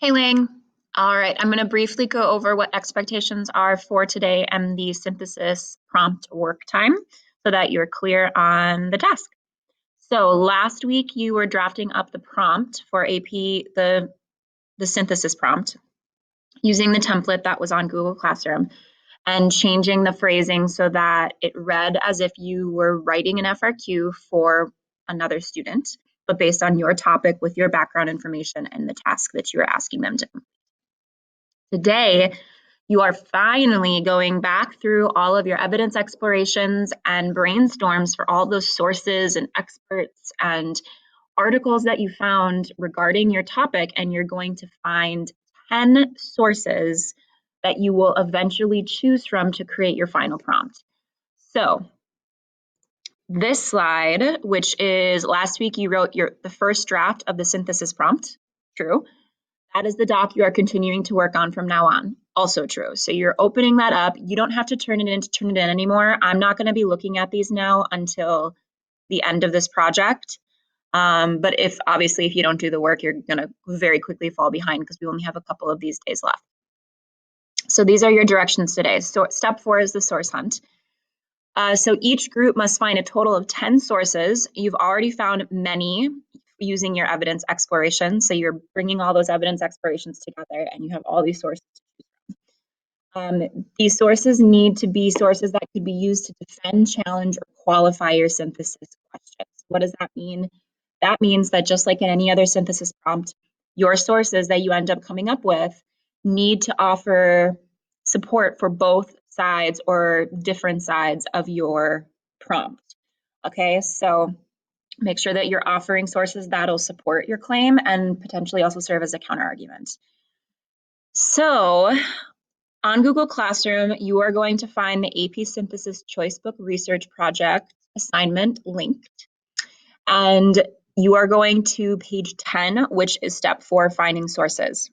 Hey, Ling. All right, I'm going to briefly go over what expectations are for today and the synthesis prompt work time so that you're clear on the task. So last week you were drafting up the prompt for AP, the synthesis prompt, using the template that was on Google Classroom and changing the phrasing so that it read as if you were writing an FRQ for another student, but based on your topic with your background information and the task that you were asking them to. Today, you are finally going back through all of your evidence explorations and brainstorms for all those sources and experts and articles that you found regarding your topic, and you're going to find 10 sources that you will eventually choose from to create your final prompt. So this slide, which is last week you wrote the first draft of the synthesis prompt, true. That is the doc you are continuing to work on from now on. Also true. So you're opening that up. You don't have to turn it in anymore. I'm not going to be looking at these now until the end of this project. But if you don't do the work, you're going to very quickly fall behind because we only have a couple of these days left. So these are your directions today. So step 4 is the source hunt. So each group must find a total of 10 sources. You've already found many using your evidence exploration. So you're bringing all those evidence explorations together and you have all these sources. These sources need to be sources that could be used to defend, challenge, or qualify your synthesis questions. What does that mean? That means that just like in any other synthesis prompt, your sources that you end up coming up with need to offer support for both sides or different sides of your prompt. Okay, so make sure that you're offering sources that'll support your claim and potentially also serve as a counterargument. So on Google Classroom, you are going to find the AP Synthesis Choicebook Research Project assignment linked. And you are going to page 10, which is step 4, finding sources.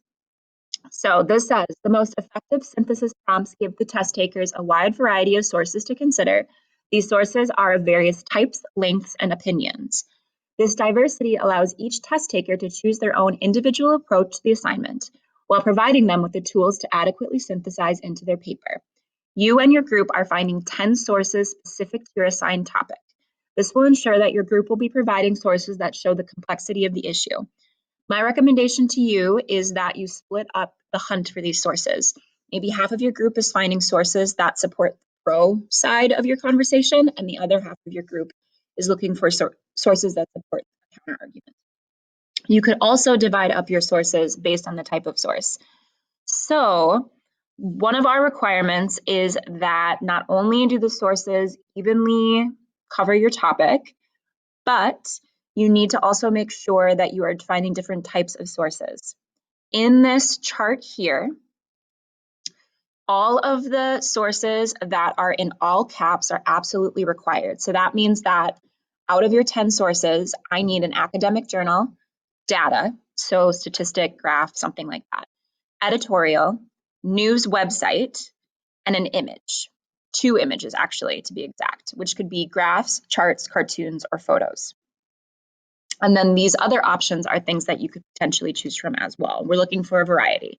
So this says, the most effective synthesis prompts give the test takers a wide variety of sources to consider. These sources are of various types, lengths, and opinions. This diversity allows each test taker to choose their own individual approach to the assignment, while providing them with the tools to adequately synthesize into their paper. You and your group are finding 10 sources specific to your assigned topic. This will ensure that your group will be providing sources that show the complexity of the issue. My recommendation to you is that you split up the hunt for these sources. Maybe half of your group is finding sources that support the pro side of your conversation, and the other half of your group is looking for sources that support the counter argument. You could also divide up your sources based on the type of source. So one of our requirements is that not only do the sources evenly cover your topic, but you need to also make sure that you are finding different types of sources. In this chart here, all of the sources that are in all caps are absolutely required. So that means that out of your 10 sources, I need an academic journal, data, so statistic, graph, something like that, editorial, news website, and an image. 2 images, actually, to be exact, which could be graphs, charts, cartoons, or photos. And then these other options are things that you could potentially choose from as well. We're looking for a variety.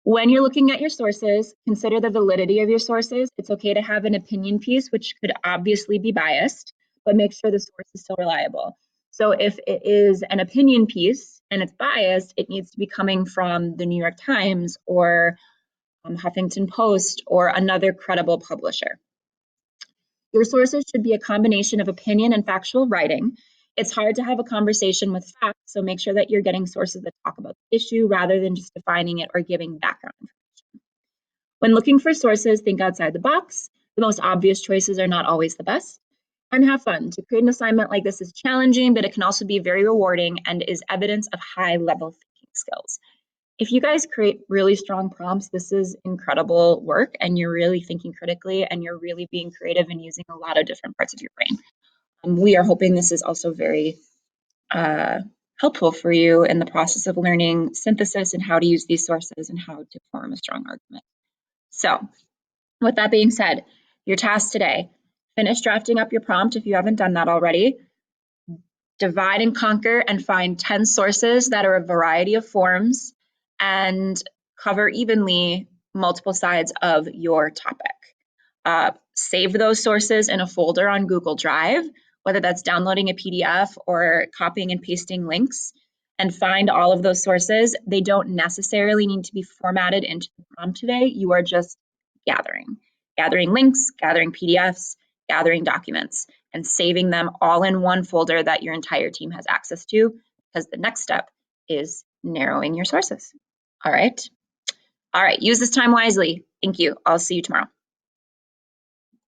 When you're looking at your sources, consider the validity of your sources. It's okay to have an opinion piece, which could obviously be biased, but make sure the source is still reliable. So if it is an opinion piece and it's biased, it needs to be coming from the New York Times or Huffington Post or another credible publisher. Your sources should be a combination of opinion and factual writing. It's hard to have a conversation with facts, so make sure that you're getting sources that talk about the issue rather than just defining it or giving background information. When looking for sources, think outside the box. The most obvious choices are not always the best. And have fun. To create an assignment like this is challenging, but it can also be very rewarding and is evidence of high-level thinking skills. If you guys create really strong prompts, this is incredible work, and you're really thinking critically, and you're really being creative and using a lot of different parts of your brain. We are hoping this is also very helpful for you in the process of learning synthesis and how to use these sources and how to form a strong argument. So with that being said, your task today, finish drafting up your prompt if you haven't done that already. Divide and conquer and find 10 sources that are a variety of forms and cover evenly multiple sides of your topic. Save those sources in a folder on Google Drive, whether that's downloading a PDF or copying and pasting links, and find all of those sources. They don't necessarily need to be formatted into the prompt today. You are just gathering links, gathering PDFs, gathering documents, and saving them all in one folder that your entire team has access to, because the next step is narrowing your sources. All right. Use this time wisely. Thank you. I'll see you tomorrow.